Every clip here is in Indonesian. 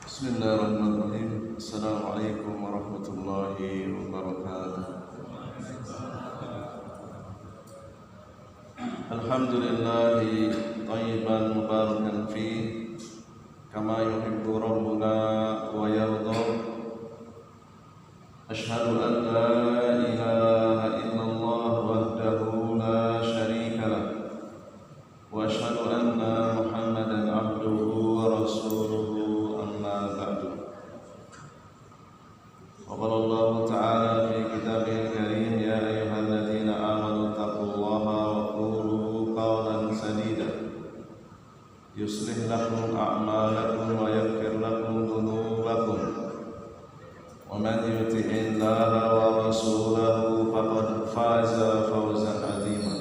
Bismillahirrahmanirrahim. Assalamualaikum warahmatullahi wabarakatuh. Alhamdulillahi thayyiban mubarakan fi kama yuhibbu rabbuna wa yarda. Ashhadu an la ilaha illallah wahdahu la syarika lah wa ashhadu anna Muhammadan abduhu wa rasuluhu. وقال الله تعالى في كتابه الكريم يا أيها الذين آمنوا اتقوا الله وقولوا قولا سديدا يصلح لكم أعمالكم ويغفر لكم ذنوبكم ومن يطع الله ورسوله فقد فاز فوزا عظيما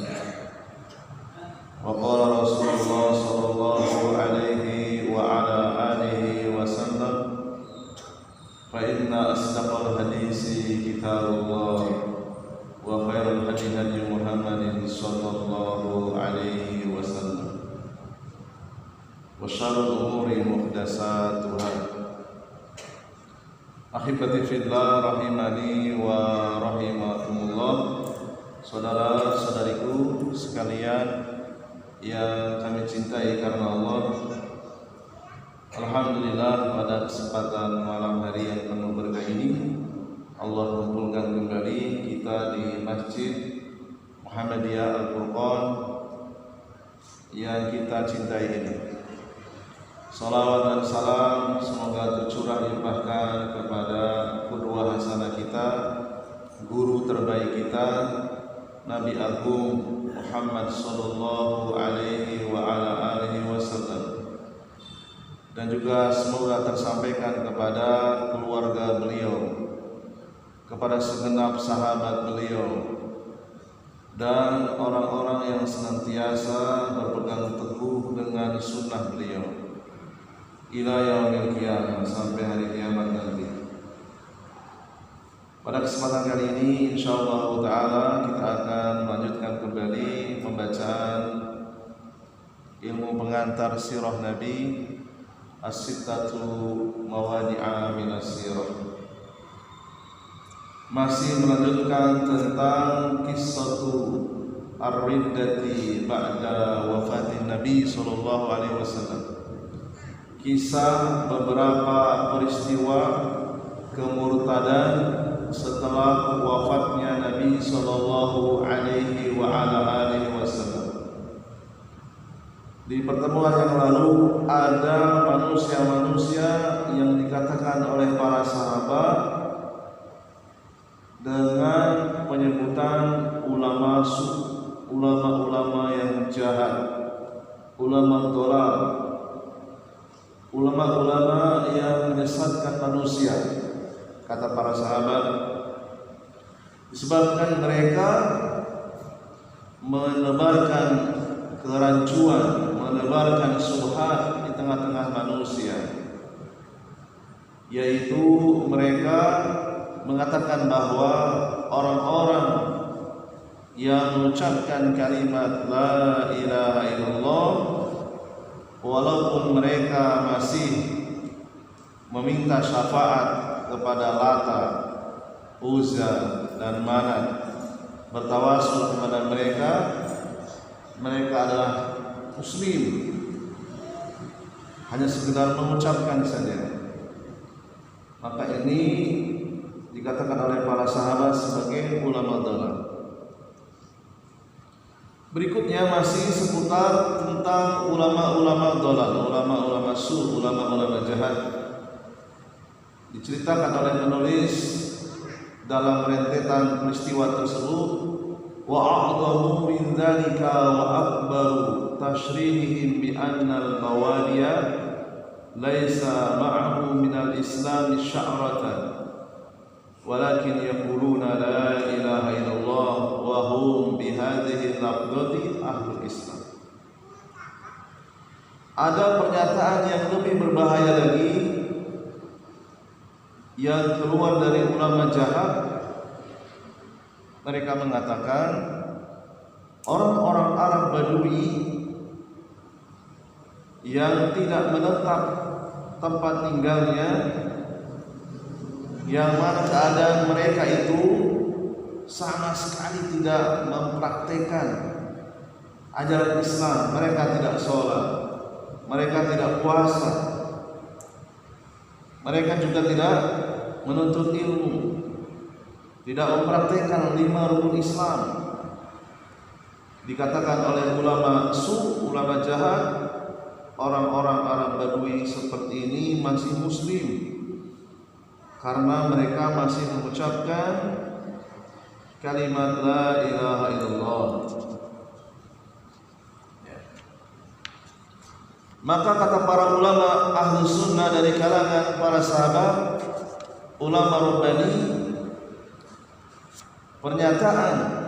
وقال رسول الله صلى الله عليه وعلى آله وسلم فإن أصدق الحديث كتاب الله وخير الهدي هدي محمد صلى الله عليه وسلم وشر الأمور محدثاتها. Ahibati fillah rahimani wa rahimakumullah. Saudara-saudariku sekalian yang kami cintai karena Allah, alhamdulillah pada kesempatan malam hari yang penuh berkah ini Allah mengumpulkan kembali kita di Masjid Muhammadiyah Al-Furqan yang kita cintai ini. Salawat dan salam semoga tercurah limpahkan kepada qudwah hasanah kita, guru terbaik kita, Nabi Agung Muhammad sallallahu alaihi wa ala alihi wasallam, dan juga semoga tersampaikan kepada keluarga beliau, kepada segenap sahabat beliau, dan orang-orang yang senantiasa berpegang teguh dengan sunnah beliau ila yaumil qiyamah, sampai hari kiamat nanti. Pada kesempatan kali ini insyaallah ta'ala kita akan melanjutkan kembali pembacaan ilmu pengantar sirah Nabi As-Sittatu Mawadi'a Minas Sirah. Masih melanjutkan tentang kisatu ar-riddati ba'da wafatin Nabi sallallahu alaihi wasallam. Kisah beberapa peristiwa kemurtadan setelah wafatnya Nabi sallallahu alaihi wa ala alihi wasallam. Di pertemuan yang lalu ada manusia-manusia yang dikatakan oleh para sahabat dengan penyebutan ulama ulama-ulama yang jahat, ulama dolal, ulama-ulama yang menyesatkan manusia, kata para sahabat, disebabkan mereka menebarkan kerancuan, menebarkan syubhat di tengah-tengah manusia, yaitu mereka mengatakan bahwa orang-orang yang mengucapkan kalimat la ilaha illallah walaupun mereka masih meminta syafaat kepada Lata, Uzza dan Manat, bertawasul kepada mereka adalah muslim, hanya sekedar mengucapkan saja. Maka ini dikatakan oleh para sahabat sebagai ulama dalal. Berikutnya masih seputar tentang ulama-ulama dalal, ulama-ulama su, ulama-ulama jahat. Diceritakan oleh penulis dalam rentetan peristiwa tersebut, wa a'dhamu min dzalika wa akbaru tashrihihim bi anna al-mawaliya laisa ma'ahu min al-islam sya'ratan walakin yaquluna la ilaha illallah wa hum bihadhihi al-lafdhati ahlul Islam. Ada pernyataan yang lebih berbahaya lagi yang keluar dari ulama jahat. Mereka mengatakan orang-orang Arab Badui yang tidak menetap tempat tinggalnya, yang mana keadaan mereka itu sama sekali tidak mempraktekkan ajaran Islam. Mereka tidak sholat, mereka tidak puasa, mereka juga tidak menuntut ilmu, tidak mempraktekkan 5 rukun Islam. Dikatakan oleh ulama ulama jahat, orang-orang Arab Badui seperti ini masih muslim karena mereka masih mengucapkan kalimat la ilaha illallah. Maka kata para ulama ahlu sunnah dari kalangan para sahabat, ulama Rabbani, pernyataan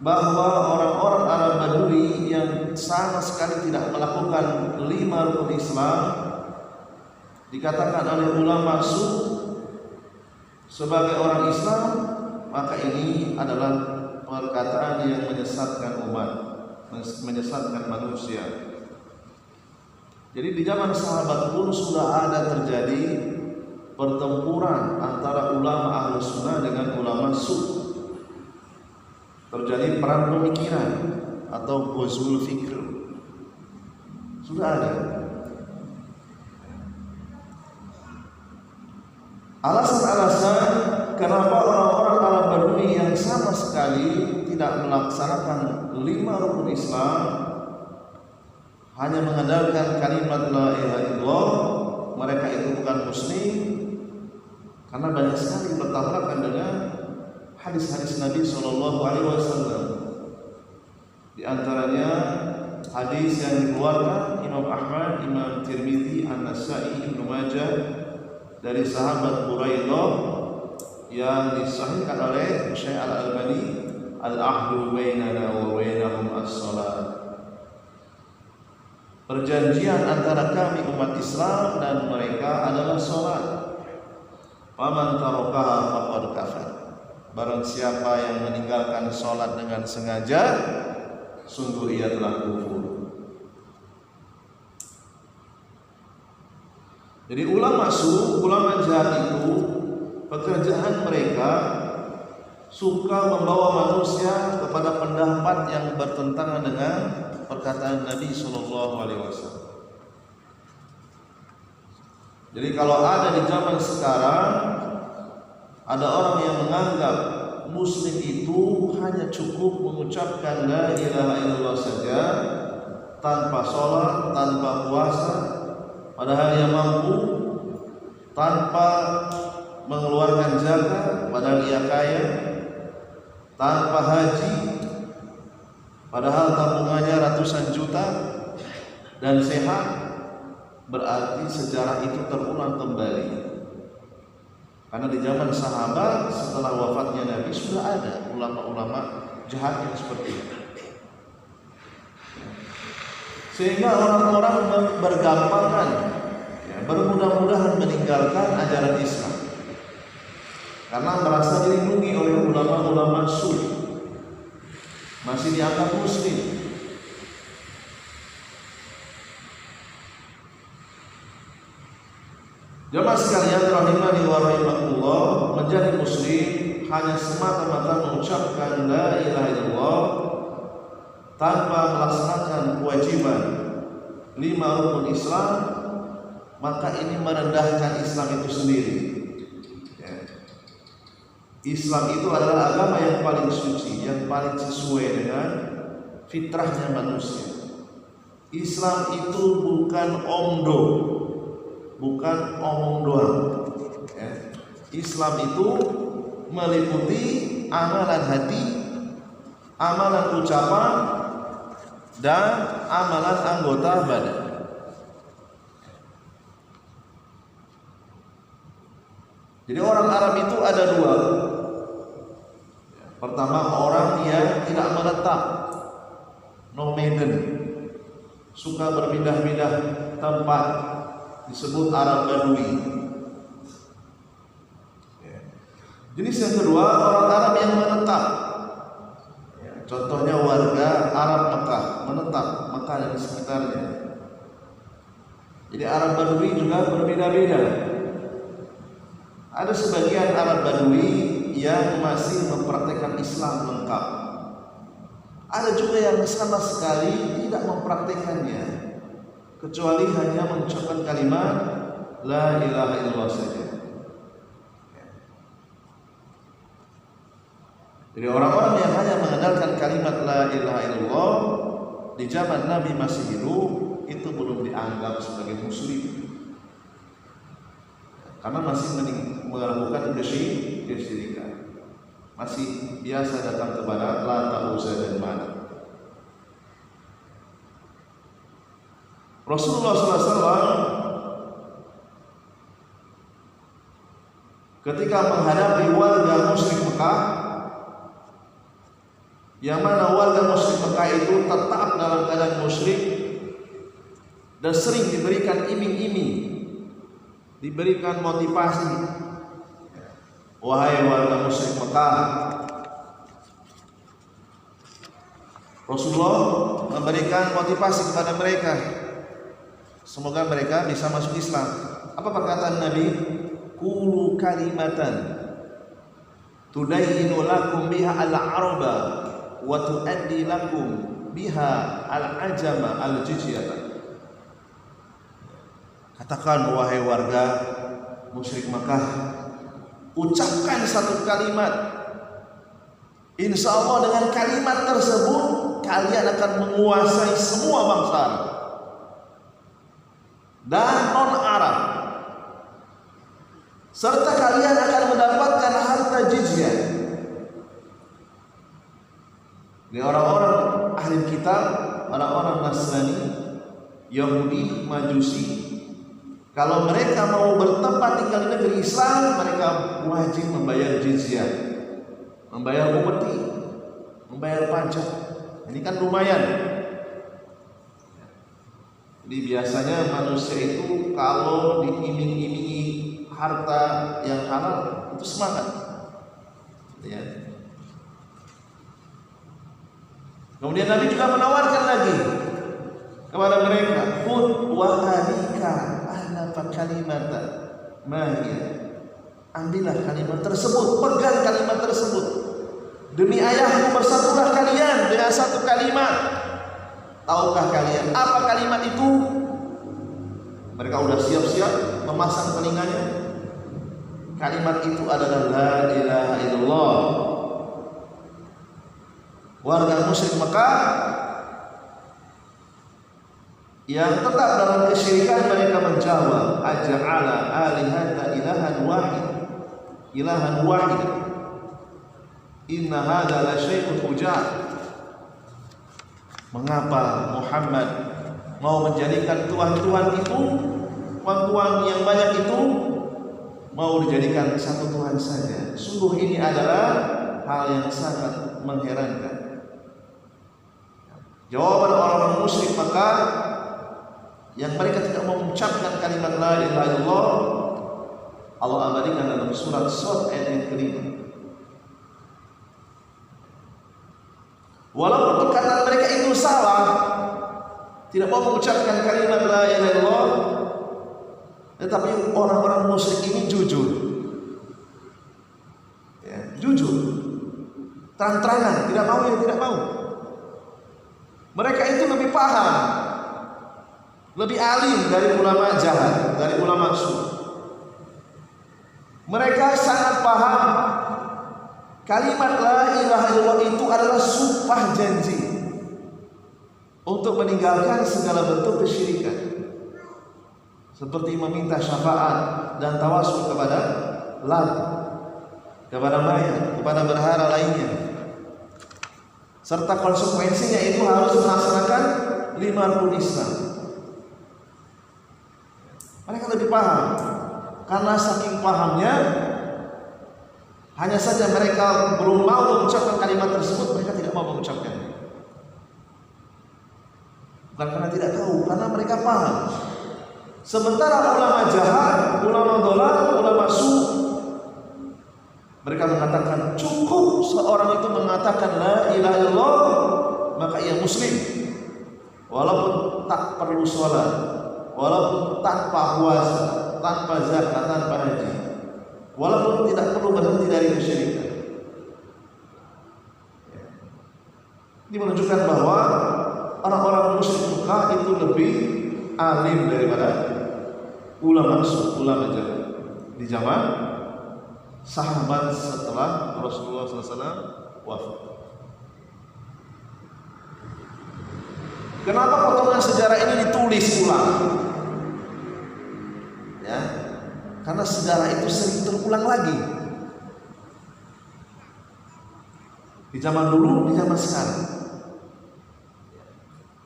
bahwa orang-orang Arab Badui yang sama sekali tidak melakukan 5 rukun Islam dikatakan oleh ulama sebagai orang Islam, maka ini adalah perkataan yang menyesatkan umat, menyesatkan manusia. Jadi di zaman sahabat pun sudah ada terjadi pertempuran antara ulama ahlu sunnah dengan ulama terjadi perang pemikiran atau ghazwul fikr. Sudah ada. Alasan-alasan kenapa orang-orang Arab Badui yang sama sekali tidak melaksanakan 5 rukun Islam, hanya mengandalkan kalimat la ilaha illallah, mereka itu bukan muslim, karena banyak sekali bertabrakan dengan hadis-hadis Nabi SAW. Di antaranya hadis yang dikeluarkan Imam Ahmad, Imam Tirmidzi, An-Nasa'i, Ibnu Majah dari sahabat Buraidah yang disahihkan oleh Syekh Al-Albani, al-ahdu bainana wa bainahum as-salat. Perjanjian antara kami umat Islam dan mereka adalah salat. Faman tarakaha faqad kafar. Barang siapa yang meninggalkan salat dengan sengaja, sungguh ia telah kufur. Jadi ulama jahat itu pekerjaan mereka suka membawa manusia kepada pendapat yang bertentangan dengan perkataan Nabi SAW. Jadi kalau ada di zaman sekarang ada orang yang menganggap muslim itu hanya cukup mengucapkan la ilaha illallah saja tanpa sholat, tanpa puasa, padahal ia mampu, tanpa mengeluarkan zakat padahal ia kaya, tanpa haji padahal tabungannya ratusan juta dan sehat, berarti sejarah itu terulang kembali. Karena di zaman sahabat setelah wafatnya Nabi sudah ada ulama-ulama jahat yang seperti itu. Sehingga orang-orang bergampangan, bermudah-mudahan meninggalkan ajaran Islam karena merasa dilindungi oleh ulama-ulama masih dianggap muslim. Jemaah sekalian rahimani wa rahimakumullah, menjadi muslim hanya semata-mata mengucapkan la ilaha illallah tanpa melaksanakan kewajiban 5 rukun Islam, maka ini merendahkan Islam itu sendiri. Islam itu adalah agama yang paling suci, yang paling sesuai dengan fitrahnya manusia. Islam itu bukan omdo, bukan omong doang. Islam itu meliputi amalan hati, amalan ucapan, dan amalan anggota badan. Jadi orang Arab itu ada 2. Pertama, orang yang tidak menetap, nomaden, suka berpindah-pindah tempat, disebut Arab Badui. Jenis yang kedua, orang Arab yang menetap. Contohnya warga Arab Mekah, menetap Mekah dan sekitarnya. Jadi Arab Badui juga berbeda-beda. Ada sebagian Arab Badui yang masih mempraktekkan Islam lengkap. Ada juga yang sama sekali tidak mempraktekannya, kecuali hanya mengucapkan kalimat La ilaha illallah saja. Jadi orang-orang yang hanya mengandalkan kalimat La ilaha illallah di zaman Nabi masih hidup, itu belum dianggap sebagai muslim, karena masih melakukan kesyirikan, masih biasa datang kepada Lata, Uzza dan Manat. Rasulullah SAW ketika menghadapi warga musyrik Mekah, yang mana warga musyrik Mekah itu tetap dalam keadaan musyrik dan sering diberikan iming-iming, diberikan motivasi. Wahai warga musyrik Mekah, Rasulullah memberikan motivasi kepada mereka, semoga mereka bisa masuk Islam. Apa perkataan Nabi? Qulu kalimatan tudayyinu lakum biha al-araba wa tuaddi lakum biha al-ajama al-jizyata. Katakan wahai warga musyrik Makkah, ucapkan satu kalimat, insya Allah dengan kalimat tersebut kalian akan menguasai semua bangsa Arab dan non-Arab, serta kalian akan mendapatkan harta jizyah. Ini orang-orang ahli kitab, orang-orang Nasrani, Yahudi, Majusi, kalau mereka mau bertempat tinggal di negeri Islam, mereka wajib membayar jizyah, membayar upeti, membayar pajak. Ini kan lumayan. Jadi biasanya manusia itu kalau diiming-imingi harta yang halal itu semangat, ya. Kemudian Nabi juga menawarkan lagi kepada mereka, "Khudh wa alika ahnafa kalimatan mahiyah." Ambillah kalimat tersebut, pegang kalimat tersebut. Demi ayahmu bersatulah kalian dengan satu kalimat. Tahukah kalian apa kalimat itu? Mereka sudah siap-siap memasang telinganya. Kalimat itu adalah La ilaha illallah. Warga musyrik Mekah yang tetap dalam kesyirikan, mereka menjawab, aja'ala alihata ilahan wahid, ilahan wahid, inna hadha la syai'un ujab. Mengapa Muhammad mau menjadikan tuhan-tuhan itu, tuhan-tuhan yang banyak itu, mau dijadikan satu Tuhan saja? Sungguh ini adalah hal yang sangat mengherankan. Jawaban orang-orang musyrik Mekah yang mereka tidak mau mengucapkan kalimat La ilaha illallah, Allah abadikan dalam surat Shad ayat yang kelima. Walaupun perkataan mereka itu salah, tidak mau mengucapkan kalimat La ilaha illallah, tetapi orang-orang musyrik ini jujur, ya, jujur, terang-terangan, tidak mau ya tidak mau. Mereka itu lebih paham, lebih alim dari ulama jahat, dari ulama su. Mereka sangat paham kalimat La ilaha illallah itu adalah sumpah janji untuk meninggalkan segala bentuk kesyirikan, seperti meminta syafaat dan tawasul kepada Lat, kepada mayat, kepada berhala lainnya, serta konsekuensinya itu harus melaksanakan 5 rukun Islam. Mereka lebih paham, karena saking pahamnya, hanya saja mereka belum mau mengucapkan kalimat tersebut. Mereka tidak mau mengucapkannya, bukan karena tidak tahu, karena mereka paham. Sementara ulama jahat, ulama dolal, ulama su, mereka mengatakan cukup seorang itu mengatakan La ilaha illallah, maka ia muslim, walaupun tak perlu sholat, walaupun tanpa puasa, tanpa zakat, tanpa haji, walaupun tidak perlu berhenti dari kesyirikan. Ini menunjukkan bahwa orang-orang musyrik Mekah itu lebih alim daripada ulama zaman di zaman sahabat setelah Rasulullah SAW wafat. Kenapa potongan sejarah ini ditulis ulang? Ya, karena sejarah itu sering terulang lagi. Di zaman dulu, di zaman sekarang.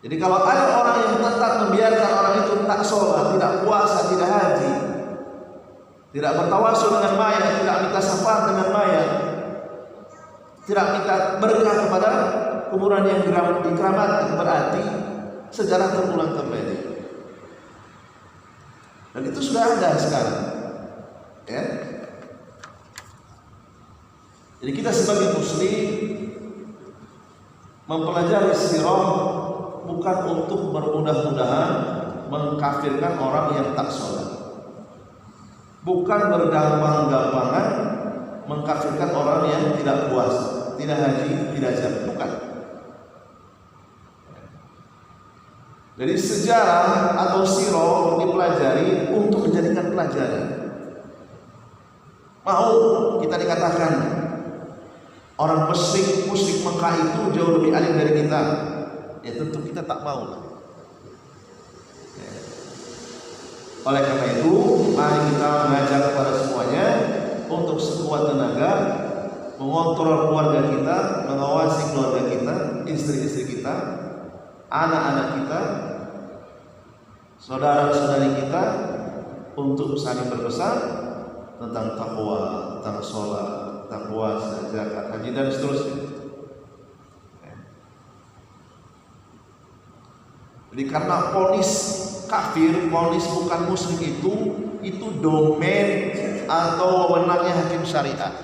Jadi kalau ada orang yang tetap membiarkan orang itu tak sholat, tidak puasa, tidak haji, tidak bertawasul dengan mayat, tidak minta syafaat dengan mayat, tidak minta berkah kepada kuburan yang dikeramati, berarti sejarah terulang kembali. Dan itu sudah ada sekarang. Ya. Jadi kita sebagai muslim mempelajari sirah bukan untuk bermudah-mudahan mengkafirkan orang yang tak sholat, bukan bergampang-gampangan mengkafirkan orang yang tidak puasa, tidak haji, tidak zakat, bukan. Jadi sejarah atau sirah dipelajari untuk menjadikan pelajaran. Mau kita dikatakan orang musyrik Mekah itu jauh lebih alim dari kita, ya tentu kita tak mau lah. Oleh karena itu, mari kita mengajak kepada semuanya untuk sekuat tenaga mengontrol keluarga kita, mengawasi keluarga kita, istri-istri kita, anak-anak kita, saudara-saudari kita, untuk saling berpesan tentang takwa, tentang sholat, tentang puasa, zakat, haji dan seterusnya. Jadi karena vonis kafir, vonis bukan musyrik itu domain atau wewenangnya hakim syariat.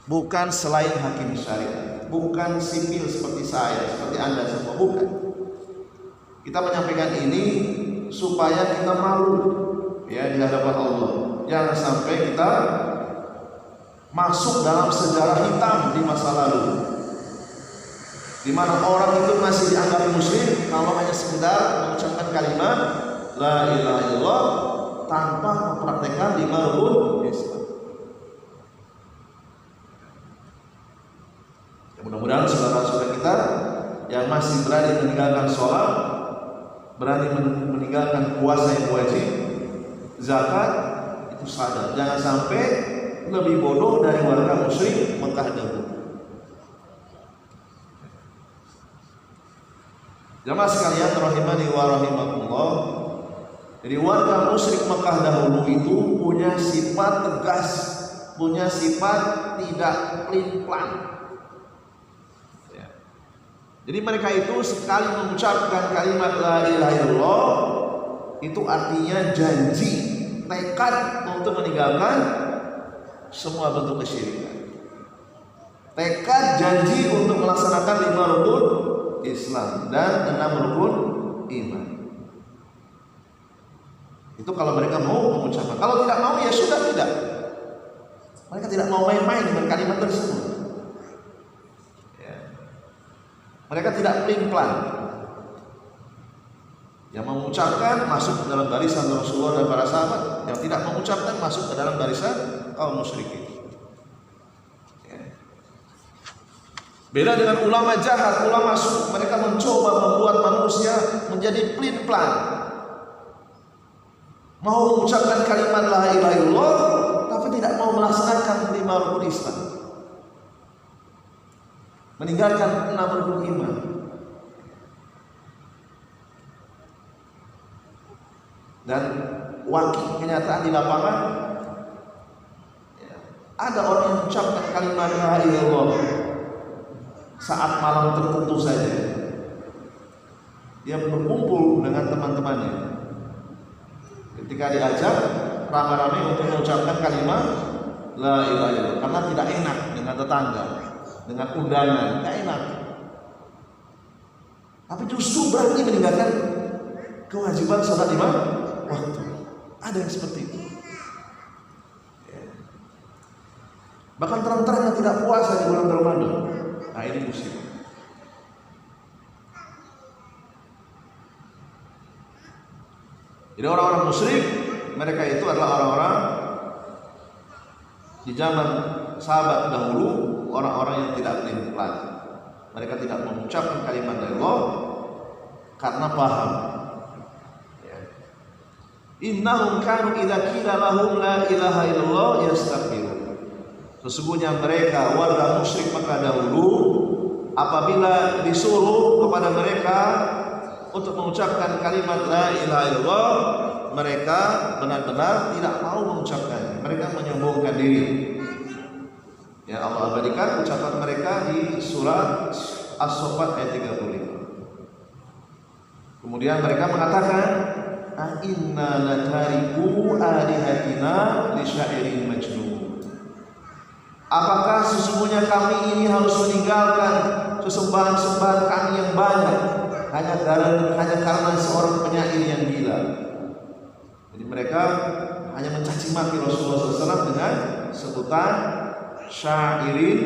Bukan selain hakim syariat, bukan sipil seperti saya, seperti Anda semua, bukan. Kita menyampaikan ini supaya kita malu ya di hadapan Allah. Jangan sampai kita masuk dalam sejarah hitam di masa lalu, di mana orang itu masih dianggap muslim kalau hanya sekedar mengucapkan kalimat la ilaha illallah tanpa mempraktekkan 5 rukun Islam. Ya, mudah-mudahan saudara-saudara kita yang masih berani meninggalkan sholat, berani meninggalkan puasa yang wajib, zakat, itu sadar jangan sampai lebih bodoh dari warga musyrik Mekah dahulu. Jamaah sekalian rahimani wa rahimakumullah. Jadi warga musyrik Mekah dahulu itu punya sifat tegas, punya sifat tidak pelin-pelan. Ya. Jadi mereka itu sekali mengucapkan kalimat la ilaha illallah itu artinya janji, tekad untuk meninggalkan semua bentuk kesyirikan. Tekad janji untuk melaksanakan 5 rukun Islam dan 6 rukun iman. Itu kalau mereka mau mengucapkan. Kalau tidak mau ya sudah tidak. Mereka tidak mau main-main dengan kalimat tersebut. Ya. Mereka tidak pelin-pelan. Yang mengucapkan masuk ke dalam barisan Rasulullah dan para sahabat, yang tidak mengucapkan masuk ke dalam barisan kaum musyrikin. Beda dengan ulama jahat, ulama suku, mereka mencoba membuat manusia menjadi pelin-pelan. Mau mengucapkan kalimat la ilaha illallah tapi tidak mau melaksanakan 5 rukun Islam, meninggalkan 6 rukun iman. Dan wakil kenyataan di lapangan ya, ada orang yang mengucapkan kalimat la ilaha illallah saat malam tertentu saja, dia berkumpul dengan teman-temannya. Ketika diajak ramai-ramai untuk mengucapkan kalimat la ilaha illallah, karena tidak enak dengan tetangga, dengan undangan, tidak enak. tapi justru berani meninggalkan kewajiban salat 5 waktu. Ada yang seperti itu. Bahkan terang-terangan tidak puasa di bulan Ramadan. Nah, ini musibah. Jadi orang-orang musyrik, mereka itu adalah orang-orang di zaman sahabat dahulu, orang-orang yang tidak beriman. Mereka tidak mengucapkan kalimat dari Allah karena paham. Innahum kanu idza qila lahum la ilaha illallah yastakbirun. Sesungguhnya mereka warga musyrik maka dahulu apabila disuruh kepada mereka untuk mengucapkan kalimat la ilaha illallah, mereka benar-benar tidak mau mengucapkannya. Mereka menyombongkan diri. Ya, Allah abadikan ucapan mereka di surat As-Saffat ayat 35. Kemudian mereka mengatakan, inna latariku alihatina li syairin majnun. Apakah sesungguhnya kami ini harus meninggalkan sesembahan-sembahan kami yang banyak hanya karena seorang penyair yang gila? Jadi mereka hanya mencaci maki Rasulullah SAW dengan sebutan syairin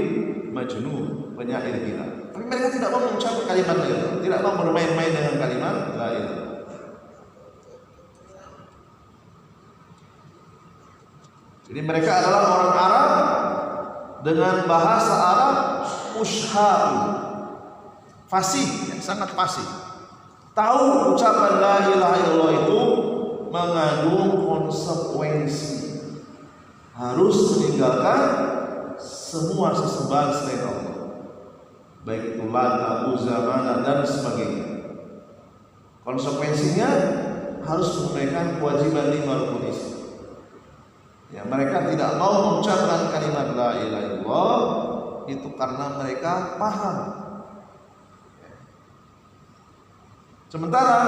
majnun, penyair gila. Tapi mereka tidak mau mengucapkan kalimat la ilaha, tidak mau bermain-main dengan kalimat la ilaha. Jadi mereka adalah orang Arab dengan bahasa Arab usha'u, fasih, yang sangat fasih. Tahu ucapan la ilaha illallah itu mengandung konsekuensi, harus meninggalkan semua sesembahan selain Allah, baik itu Lata, Uzza, Manat dan sebagainya. Konsekuensinya harus menunaikan kewajiban 5 rukun Islam. Ya, mereka tidak mau mengucapkan kalimat la ilaha illallah itu karena mereka paham. Sementara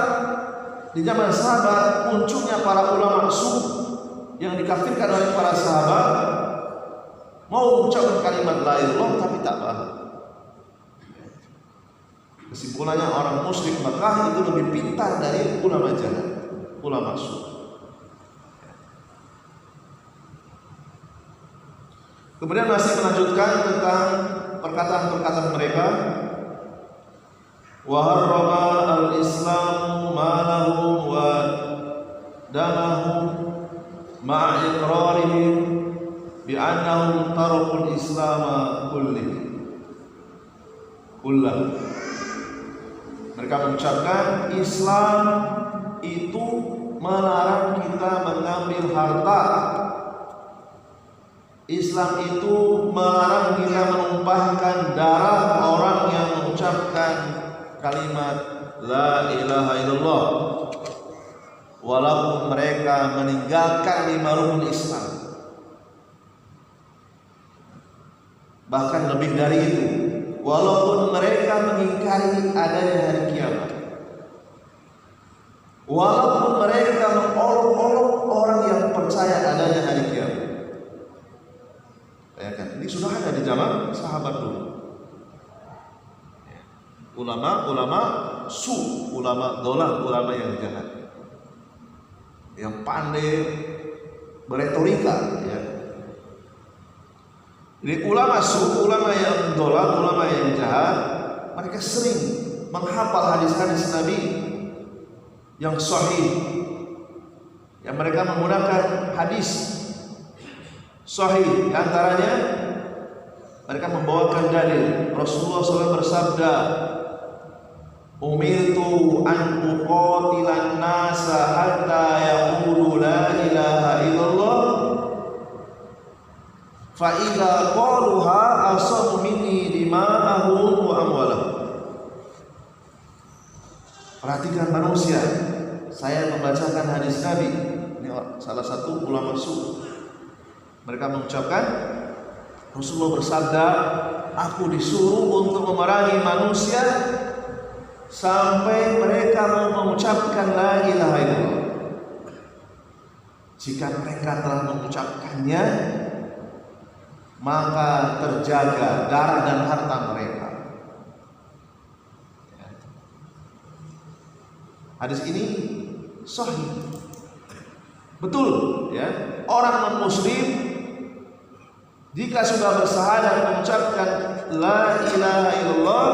di zaman sahabat munculnya para ulama sufi yang dikafirkan oleh para sahabat, mau mengucapkan kalimat la ilaha illallah tapi tak paham. Kesimpulannya orang musyrik Makkah itu lebih pintar dari ulama jahat, ulama sufi. Kemudian masih melanjutkan tentang perkataan-perkataan mereka. Wa harrama al-islamu malahum wa damahum ma'a iqrarihim bi'annahum tarakul islama kullah. Mereka mengucapkan Islam itu melarang kita mengambil harta. Islam itu melarang kita menumpahkan darah orang yang mengucapkan kalimat la ilaha illallah, walaupun mereka meninggalkan 5 rukun Islam. Bahkan lebih dari itu, walaupun mereka mengingkari adanya hari kiamat, walaupun mereka mengolok-olok orang yang percaya adanya hari kiamat. Bayangkan, ini sudah ada di zaman sahabat dulu. Ulama ulama dolah, ulama yang jahat, yang pandai beretorika, ya. Jadi ulama yang dolah, ulama yang jahat, mereka sering menghafal hadis-hadis Nabi yang sahih. Yang mereka menggunakan hadis sahih, antaranya mereka membawakan dalil Rasulullah SAW bersabda, umirtu an uqatilan nasa hatta yaqulu la ilaha illallah fa idza qaluha asamu minni dima'ahum wa amwalahum. Perhatikan manusia, saya membacakan hadis Nabi. Ini salah satu ulama sufi. Mereka mengucapkan, Rasulullah bersabda, aku disuruh untuk memerangi manusia sampai mereka mau mengucapkan la ilaha illallah. Jika mereka telah mengucapkannya, maka terjaga darah dan harta mereka. Hadis ini sahih. Betul ya. Orang non-muslim jika sudah bersyahadat mengucapkan la ilaha illallah,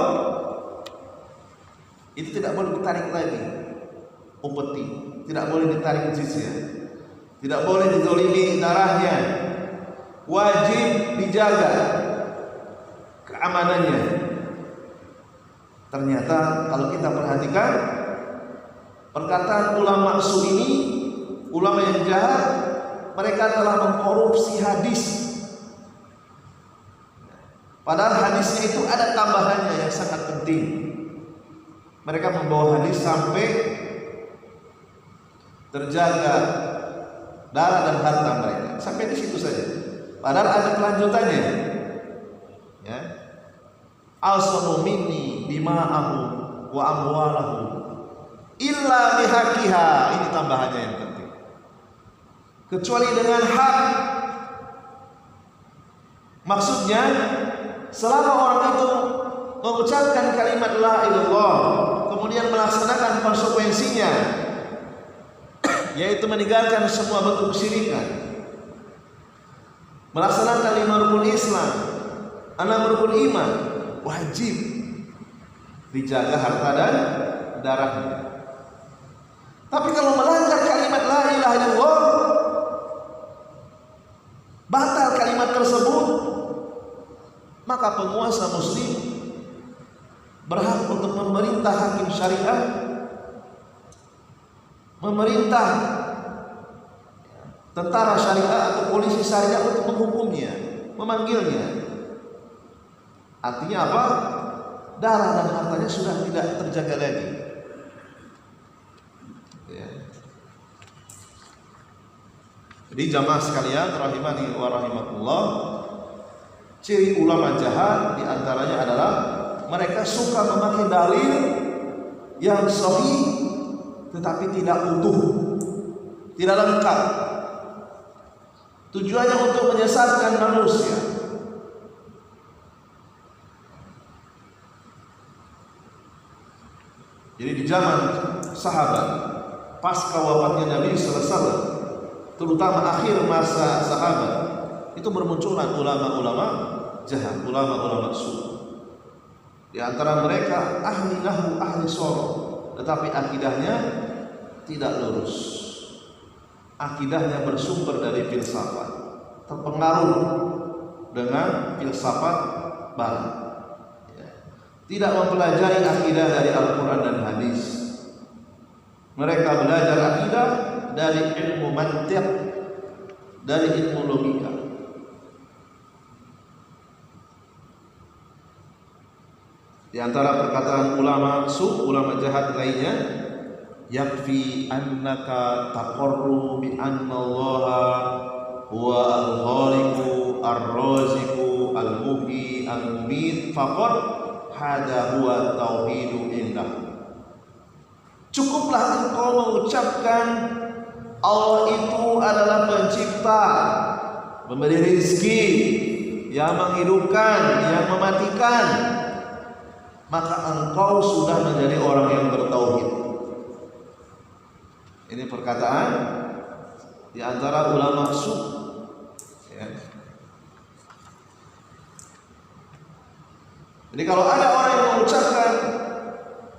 itu tidak boleh ditarik lagi upeti, tidak boleh ditarik jizyah, tidak boleh dizalimi darahnya, wajib dijaga keamanannya. Ternyata kalau kita perhatikan perkataan ulama su ini, ulama yang jahat, mereka telah mengkorupsi hadis. Padahal hadisnya itu ada tambahannya yang sangat penting. Mereka membawa hadis sampai terjaga darah dan harta mereka, sampai di situ saja. Padahal ada kelanjutannya. Ya. Asanu minni dima'ahu wa amwalahu illa bihaqiha. Ini tambahannya yang penting. Kecuali dengan hak. Maksudnya selama orang itu mengucapkan kalimat la ilallah, kemudian melaksanakan konsekuensinya, yaitu meninggalkan semua bentuk kesyirikan, melaksanakan 5 rukun Islam, 6 rukun iman, wajib dijaga harta dan darahnya. Tapi kalau melanggar kalimat la ilaha illallah, batal kalimat tersebut, maka penguasa muslim berhak untuk memerintah hakim syariah, memerintah tentara syariah atau polisi syariah untuk menghukumnya, memanggilnya. Artinya apa? Darah dan hartanya sudah tidak terjaga lagi. Ya. Jadi jamaah sekalian rahimani wa rahimakumullah, ciri ulama jahat diantaranya adalah mereka suka memakai dalil yang sahih tetapi tidak utuh, tidak lengkap. Tujuannya untuk menyesatkan manusia. Jadi di zaman sahabat pasca wafatnya Nabi sallallahu alaihi wasallam, terutama akhir masa sahabat, itu bermunculan ulama-ulama jahat, ulama-ulama su. Di antara mereka ahli nahwu, ahli sorok, tetapi akidahnya tidak lurus. Akidahnya bersumber dari filsafat, terpengaruh dengan filsafat barat. Ya. Tidak mempelajari akidah dari Al-Quran dan hadis. Mereka belajar akidah dari ilmu mantiq, dari ilmu logika. Di antara perkataan ulama su, ulama jahat lainnya, yakfi annaka taqarru bi anna Allah huwa al-khaliqu ar-raziqu al-muhyi al-mumit faqad hada huwa tauhidu indah. Cukuplah engkau mengucapkan Allah itu adalah pencipta, memberi rezeki, yang menghidupkan, yang mematikan, maka engkau sudah menjadi orang yang bertauhid. Ini perkataan di antara ulama su. Ya. Jadi kalau ada orang yang mengucapkan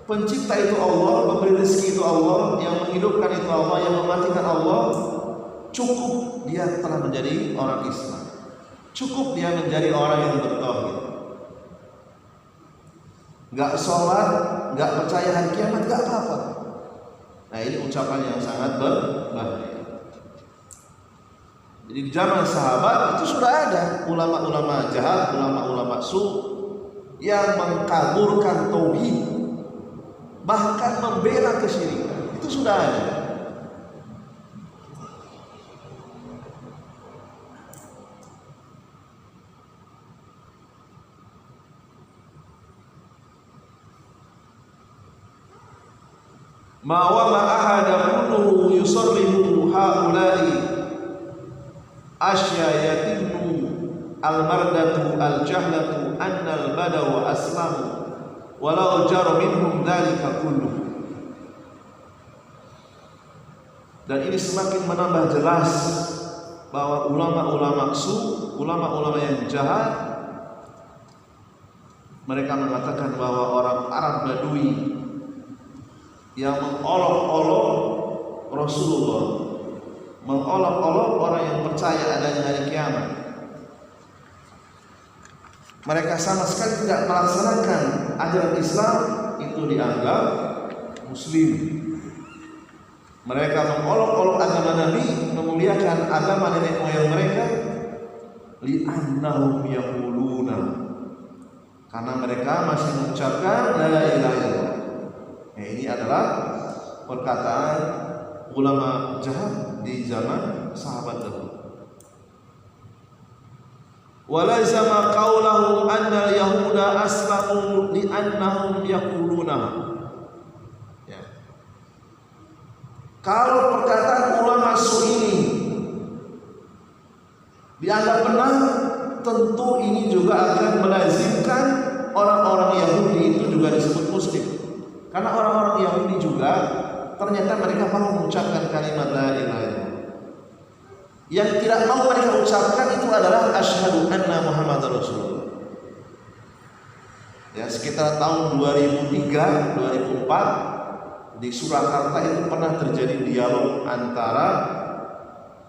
pencipta itu Allah, memberi rezeki itu Allah, yang menghidupkan itu Allah, yang mematikan Allah, cukup dia telah menjadi orang Islam. Cukup dia menjadi orang yang bertauhid. Gak sholat, gak percaya hari kiamat, gak apa-apa. Nah ini ucapan yang sangat berbahaya. Jadi di zaman sahabat itu sudah ada ulama-ulama jahat, ulama-ulama su yang mengkaburkan tauhid, bahkan membela kesyirikan. Itu sudah ada. Ma wa ma ahada kulluhu yusarrihu haula'i asya yatimmu al-mardatu al-jahlatu anna al-badawa aslamu walau jar minhum dhalika kulluhu. Dan ini semakin menambah jelas bahwa ulama-ulama ulama-ulama yang jahat, mereka mengatakan bahwa orang Arab Badui yang mengolok-olok Rasulullah, mengolok-olok orang yang percaya adanya hari kiamat, mereka sama sekali tidak melaksanakan ajaran Islam, itu dianggap Muslim. Mereka mengolok-olok agama Nabi, memuliakan agama nenek moyang mereka, li'annahum yaquluna, karena mereka masih mengucapkan la ilaha illallah. Ini adalah perkataan ulama jahat di zaman sahabat dahulu. Walazama qaulahum anna al-yahuda aslamu li'annahum yaquluna. Ya. Kalau perkataan ulama ini dianggap benar, tentu ini juga akan melazimkan orang-orang Yahudi itu juga disebut Muslim. Karena orang-orang Yahudi juga ternyata mereka mau mengucapkan kalimat la ilaha illallah. Yang tidak mau mereka ucapkan itu adalah asyhadu anna Muhammadar Rasulullah. Ya, sekitar tahun 2003, 2004 di Surakarta itu pernah terjadi dialog antara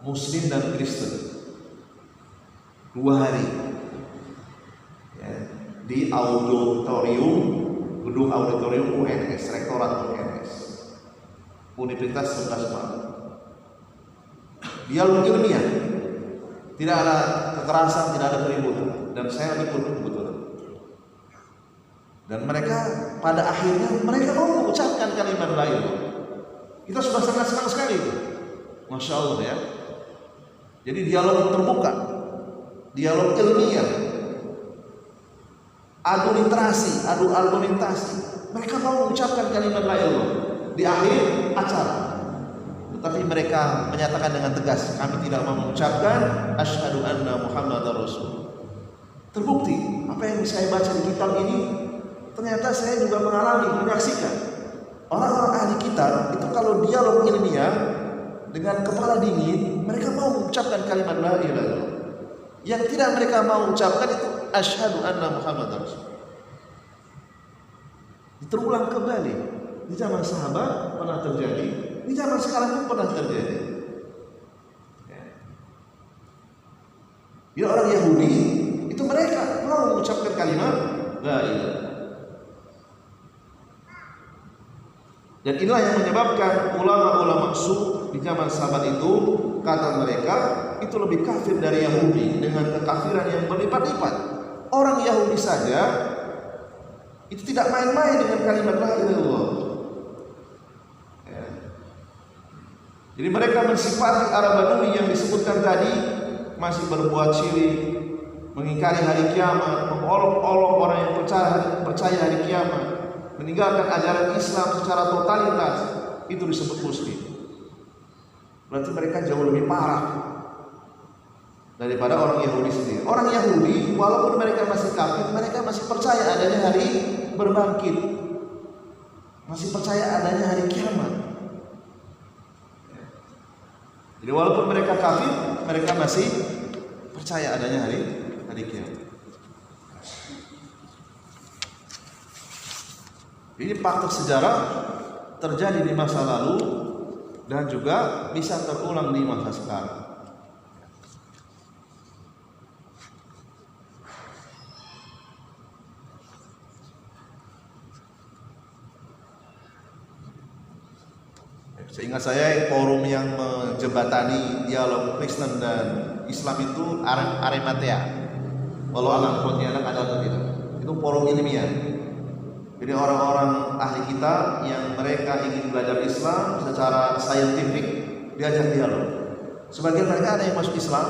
Muslim dan Kristen 2 hari, ya, di gedung auditorium UNS, Rektorat UNS, Universitas 11 Maret. Dialog ilmiah, tidak ada kekerasan, tidak ada keributan, dan saya ikut kebetulan. Dan mereka pada akhirnya mereka mau mengucapkan kalimat la ilaha illallah. Kita sudah sangat senang sekali itu, masya Allah ya. Jadi dialog terbuka, dialog ilmiah, adu argumentasi. Mereka mau mengucapkan kalimat la ilaha illallah di akhir acara. Tetapi mereka menyatakan dengan tegas, kami tidak mau mengucapkan asyhadu anna Muhammadar Rasul. Terbukti apa yang saya baca di kitab ini, ternyata saya juga menyaksikan orang-orang ahli kitab itu kalau dialog ilmiah dengan kepala dingin, mereka mau mengucapkan kalimat la ilaha illallah. Yang tidak mereka mau ucapkan itu asyhadu anna Muhammadar Rasul. Terulang kembali di zaman sahabat pernah terjadi, di zaman sekarang pun pernah terjadi. Ya, orang Yahudi itu mereka mau mengucapkan kalimat la ilaha. Dan inilah yang menyebabkan ulama-ulama di zaman sahabat itu, kata mereka itu lebih kafir dari Yahudi dengan kekafiran yang berlipat-lipat. Orang Yahudi saja itu tidak main-main dengan kalimat la ilaha illallah. Jadi mereka mensifati Arab Badui yang disebutkan tadi, masih berbuat syirik, mengingkari hari kiamat, mengolok-olok orang yang percaya hari kiamat, meninggalkan ajaran Islam secara totalitas, itu disebut Muslim. Berarti mereka jauh lebih parah daripada orang Yahudi sendiri. Orang Yahudi walaupun mereka masih kafir, mereka masih percaya adanya hari berbangkit, masih percaya adanya hari kiamat. Jadi walaupun mereka kafir, mereka masih percaya adanya hari kiamat. Ini fakta sejarah terjadi di masa lalu dan juga bisa terulang di masa sekarang. Seingat saya forum yang menjembatani dialog Kristen dan Islam itu Arimatea. Walau alam Pontianak ada atau tidak, itu forum ilmiah. Jadi orang-orang ahli kitab yang mereka ingin belajar Islam secara saintifik diajak dialog. Sebagian mereka ada yang masuk Islam,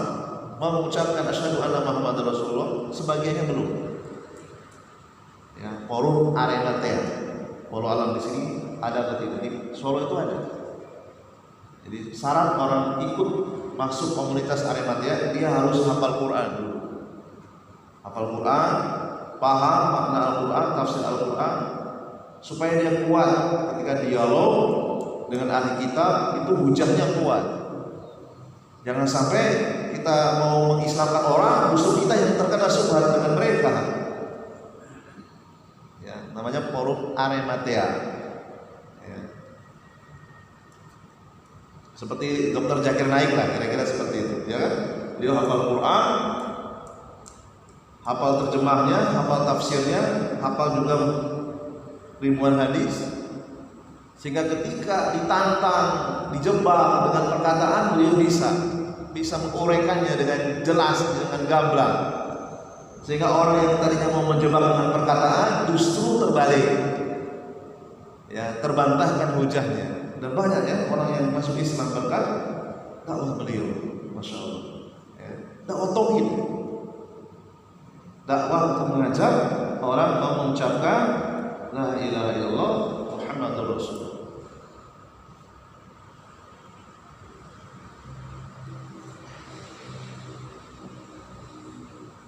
mau mengucapkan asyhadu anna Muhammadar Rasulullah, sebagiannya belum. Ya, forum Arimatea. Walau alam di sini ada atau tidak, di Solo itu ada. Jadi syarat orang ikut masuk komunitas Arimatea, dia harus hafal Quran dulu. Hafal Quran, paham makna Al-Quran, tafsir Al-Quran, supaya dia kuat ketika dialog dengan ahli kitab itu hujahnya kuat. Jangan sampai kita mau mengislamkan orang, justru kita yang terkena subhat dengan mereka. Ya, namanya forum Arimatea. Ya. Seperti Dr. Zakir Naik lah, kira-kira seperti itu, ya kan? Dia hafal Quran, hafal terjemahnya, hafal tafsirnya, hafal juga ribuan hadis, sehingga ketika ditantang, dijebak dengan perkataan, beliau bisa menguraikannya dengan jelas, dengan gamblang, sehingga orang yang tadinya mau menjebak dengan perkataan justru terbalik, ya, terbantahkan hujahnya. Dan banyak ya orang yang masuk Islam berkat dakwah beliau, masya Allah, ya. Dakwah tauhid, dakwah untuk mengajak orang mau mengucapkan la ilaha illallah Muhammadur Rasulullah.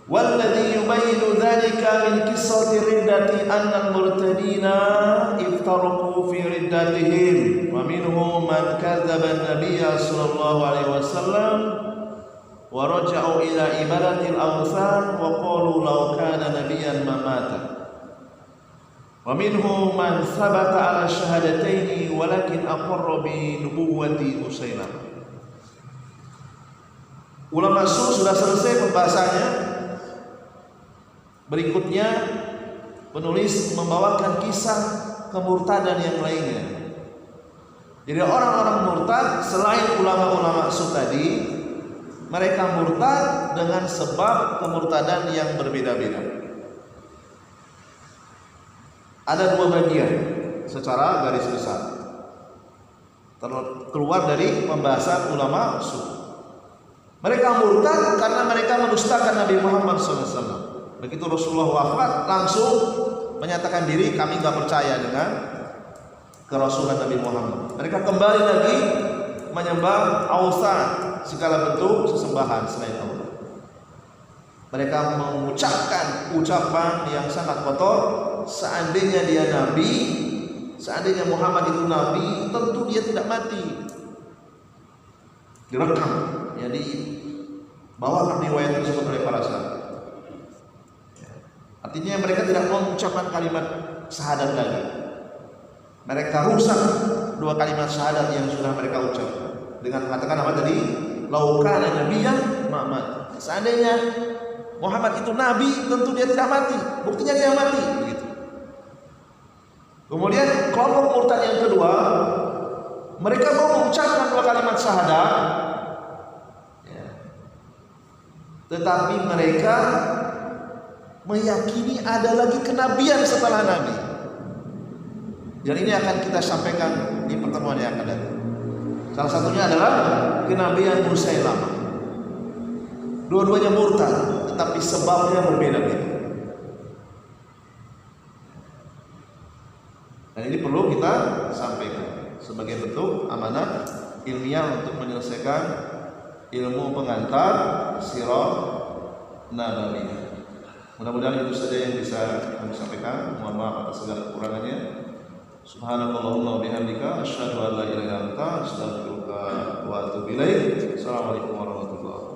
Walladhi yubayinu dhalika min qissati riddati anna al-murtadina iftaraqu fi riddatihim wa minhum man kadzdzaba an-nabiyya sallallahu alaihi wasallam wa raja'u ila ibadati al-awthan wa qalu law kana nabiyyan ma mata wa minhum man thabata ala syahadataini walakin aqarra bi nubuwwati Musailamah. Ulama sudah selesai pembahasannya. Berikutnya penulis membawakan kisah kemurtadan yang lainnya. Jadi orang-orang murtad selain ulama-ulama tadi, mereka murtad dengan sebab kemurtadan yang berbeda-beda. Ada dua bagian secara garis besar keluar dari pembahasan ulama sunnah. Mereka murtad karena mereka mendustakan Nabi Muhammad SAW. Begitu Rasulullah wafat, langsung menyatakan diri, kami gak percaya dengan kerasulan Nabi Muhammad. Mereka kembali lagi menyembah awthan, segala bentuk sesembahan selain Allah. Mereka mengucapkan ucapan yang sangat kotor. Seandainya dia Nabi, seandainya Muhammad itu Nabi, tentu dia tidak mati. Direkam, jadi bawakan riwayat tersebut oleh para sahabat. Artinya mereka tidak mau mengucapkan kalimat syahadat lagi. Mereka rusak dua kalimat syahadat yang sudah mereka ucapkan dengan mengatakan apa tadi? Lau kana nabiyyan ma mat. Seandainya Muhammad itu nabi, tentu dia tidak mati. Buktinya dia mati, begitu. Kemudian kelompok murtad yang kedua, mereka mau mengucapkan dua kalimat syahadat, ya, tetapi mereka meyakini ada lagi kenabian setelah Nabi. Dan ini akan kita sampaikan di pertemuan yang akan datang. Salah satunya adalah kenabian Musailamah. Dua-duanya murtad, tetapi sebabnya berbeda-beda. Dan ini perlu kita sampaikan sebagai bentuk amanah ilmiah untuk menyelesaikan ilmu pengantar sirah nabawiyah. Mudah-mudahan itu saja yang bisa kami sampaikan. Mohon maaf atas segala kekurangannya. Subhanakallahumma wa bihamdika asyhadu an la ilaha illa anta astaghfiruka wa atubu ilaik. Assalamualaikum warahmatullahi wabarakatuh.